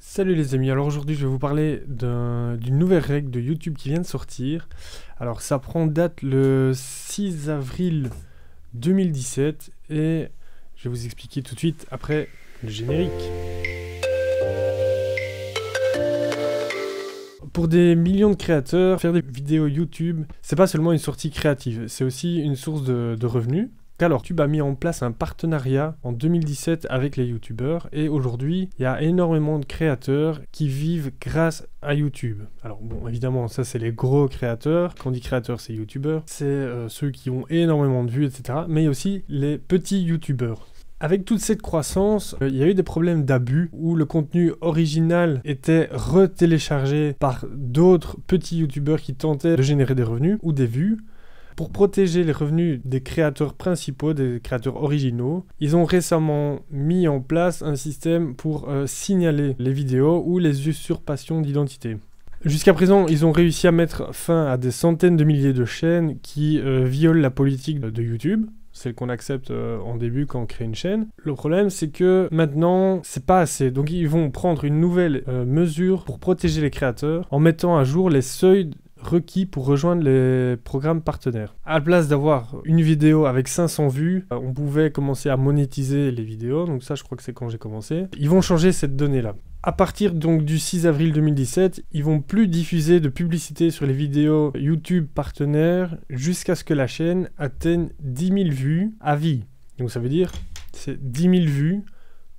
Salut les amis, alors aujourd'hui je vais vous parler d'une nouvelle règle de YouTube qui vient de sortir. Alors ça prend date le 6 avril 2017 et je vais vous expliquer tout de suite après le générique. Pour des millions de créateurs, faire des vidéos YouTube, c'est pas seulement une sortie créative, c'est aussi une source de revenus. Alors, YouTube a mis en place un partenariat en 2017 avec les YouTubeurs et aujourd'hui, il y a énormément de créateurs qui vivent grâce à YouTube. Alors bon, évidemment, ça c'est les gros créateurs. Quand on dit créateurs, c'est YouTubeurs. C'est ceux qui ont énormément de vues, etc. Mais il y a aussi les petits YouTubeurs. Avec toute cette croissance, il y a eu des problèmes d'abus où le contenu original était retéléchargé par d'autres petits YouTubeurs qui tentaient de générer des revenus ou des vues. Pour protéger les revenus des créateurs principaux, des créateurs originaux, ils ont récemment mis en place un système pour signaler les vidéos ou les usurpations d'identité. Jusqu'à présent, ils ont réussi à mettre fin à des centaines de milliers de chaînes qui violent la politique de YouTube, celle qu'on accepte en début quand on crée une chaîne. Le problème, c'est que maintenant, c'est pas assez. Donc ils vont prendre une nouvelle mesure pour protéger les créateurs en mettant à jour les seuils requis pour rejoindre les programmes partenaires. À la place d'avoir une vidéo avec 500 vues, on pouvait commencer à monétiser les vidéos, donc ça je crois que c'est quand j'ai commencé. Ils vont changer cette donnée-là. À partir donc du 6 avril 2017, ils vont plus diffuser de publicité sur les vidéos YouTube partenaires jusqu'à ce que la chaîne atteigne 10 000 vues à vie. Donc ça veut dire c'est 10 000 vues,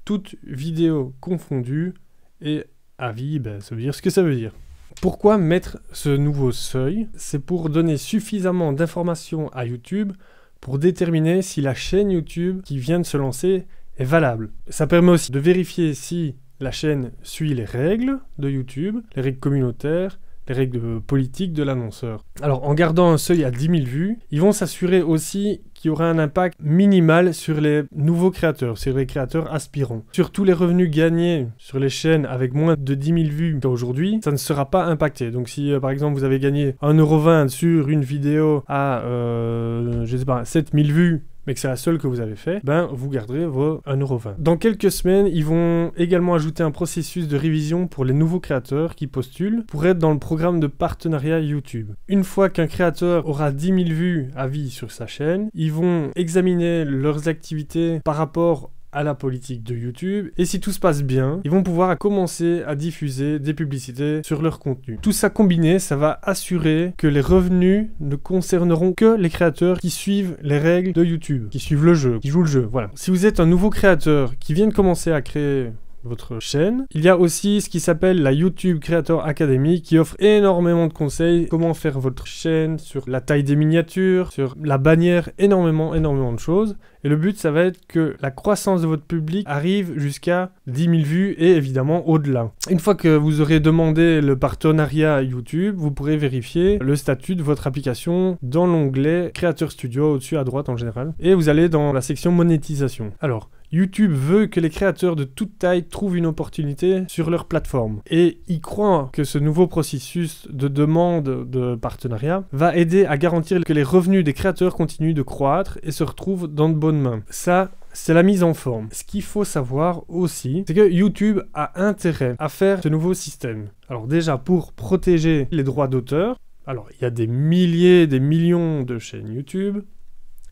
toutes vidéos confondues, et à vie, ça veut dire ce que ça veut dire. Pourquoi mettre ce nouveau seuil? C'est pour donner suffisamment d'informations à YouTube pour déterminer si la chaîne YouTube qui vient de se lancer est valable. Ça permet aussi de vérifier si la chaîne suit les règles de YouTube, les règles communautaires, les règles politiques de l'annonceur. Alors en gardant un seuil à 10 000 vues, ils vont s'assurer aussi qu'il y aura un impact minimal sur les nouveaux créateurs, sur les créateurs aspirants. Sur tous les revenus gagnés sur les chaînes avec moins de 10 000 vues qu'aujourd'hui, ça ne sera pas impacté. Donc si par exemple vous avez gagné 1,20 € sur une vidéo à, je sais pas, 7 000 vues, mais que c'est la seule que vous avez fait, vous garderez vos 1,20 €. Dans quelques semaines, ils vont également ajouter un processus de révision pour les nouveaux créateurs qui postulent pour être dans le programme de partenariat YouTube. Une fois qu'un créateur aura 10 000 vues à vie sur sa chaîne, ils vont examiner leurs activités par rapport à la politique de YouTube, et si tout se passe bien, ils vont pouvoir commencer à diffuser des publicités sur leur contenu. Tout ça combiné, ça va assurer que les revenus ne concerneront que les créateurs qui suivent les règles de YouTube, qui suivent le jeu, qui jouent le jeu, voilà. Si vous êtes un nouveau créateur qui vient de commencer à créer votre chaîne, il y a aussi ce qui s'appelle la YouTube Creator Academy qui offre énormément de conseils, comment faire votre chaîne, sur la taille des miniatures, sur la bannière, énormément de choses. Et le but, ça va être que la croissance de votre public arrive jusqu'à 10 000 vues et évidemment au-delà. Une fois que vous aurez demandé le partenariat YouTube, vous pourrez vérifier le statut de votre application dans l'onglet Creator Studio, au-dessus à droite en général. Et vous allez dans la section monétisation. Alors, YouTube veut que les créateurs de toute taille trouvent une opportunité sur leur plateforme. Et il croit que ce nouveau processus de demande de partenariat va aider à garantir que les revenus des créateurs continuent de croître et se retrouvent dans de bonnes mains. Ça, c'est la mise en forme. Ce qu'il faut savoir aussi, c'est que YouTube a intérêt à faire ce nouveau système. Alors déjà, pour protéger les droits d'auteur, alors il y a des milliers, des millions de chaînes YouTube.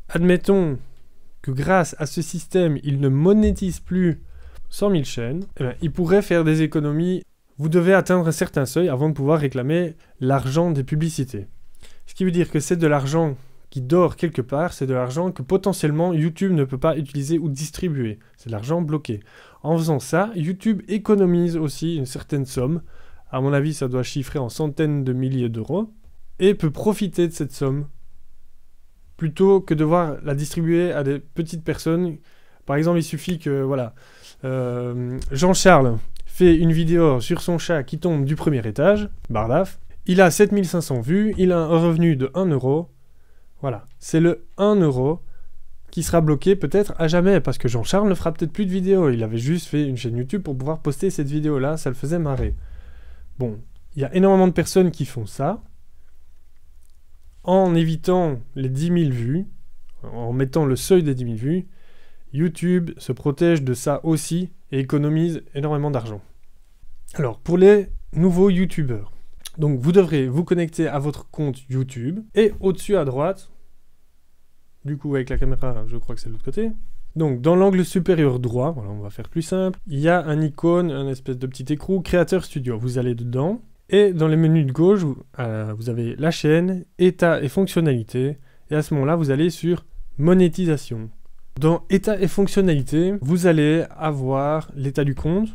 Admettons que grâce à ce système, il ne monétise plus 100 000 chaînes, il pourrait faire des économies. Vous devez atteindre un certain seuil avant de pouvoir réclamer l'argent des publicités. Ce qui veut dire que c'est de l'argent qui dort quelque part, c'est de l'argent que potentiellement YouTube ne peut pas utiliser ou distribuer. C'est de l'argent bloqué. En faisant ça, YouTube économise aussi une certaine somme. À mon avis, ça doit chiffrer en centaines de milliers d'euros. Et peut profiter de cette somme plutôt que devoir la distribuer à des petites personnes. Par exemple, il suffit que, voilà, Jean-Charles fait une vidéo sur son chat qui tombe du premier étage, bardaf, il a 7500 vues, il a un revenu de 1 €, voilà, c'est le 1 € qui sera bloqué peut-être à jamais, parce que Jean-Charles ne fera peut-être plus de vidéos, il avait juste fait une chaîne YouTube pour pouvoir poster cette vidéo-là, ça le faisait marrer. Bon, il y a énormément de personnes qui font ça, en évitant les 10 000 vues, en mettant le seuil des 10 000 vues, YouTube se protège de ça aussi et économise énormément d'argent. Alors, pour les nouveaux youtubeurs, donc vous devrez vous connecter à votre compte YouTube et au-dessus à droite, du coup avec la caméra, je crois que c'est de l'autre côté. Donc dans l'angle supérieur droit, voilà, on va faire plus simple, il y a un icône, un espèce de petit écrou, Créateur Studio. Vous allez dedans et dans les menus de gauche, vous avez la chaîne, état et fonctionnalités et à ce moment-là, vous allez sur monétisation. Dans état et fonctionnalités, vous allez avoir l'état du compte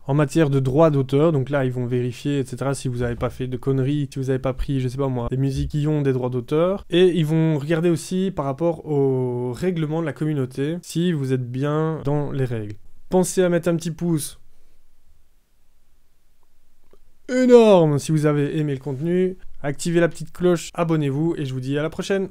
en matière de droits d'auteur. Donc là, ils vont vérifier, etc. si vous n'avez pas fait de conneries, si vous n'avez pas pris, je sais pas moi, des musiques qui ont des droits d'auteur. Et ils vont regarder aussi par rapport au règlement de la communauté, si vous êtes bien dans les règles. Pensez à mettre un petit pouce énorme si vous avez aimé le contenu. Activez la petite cloche, abonnez-vous et je vous dis à la prochaine.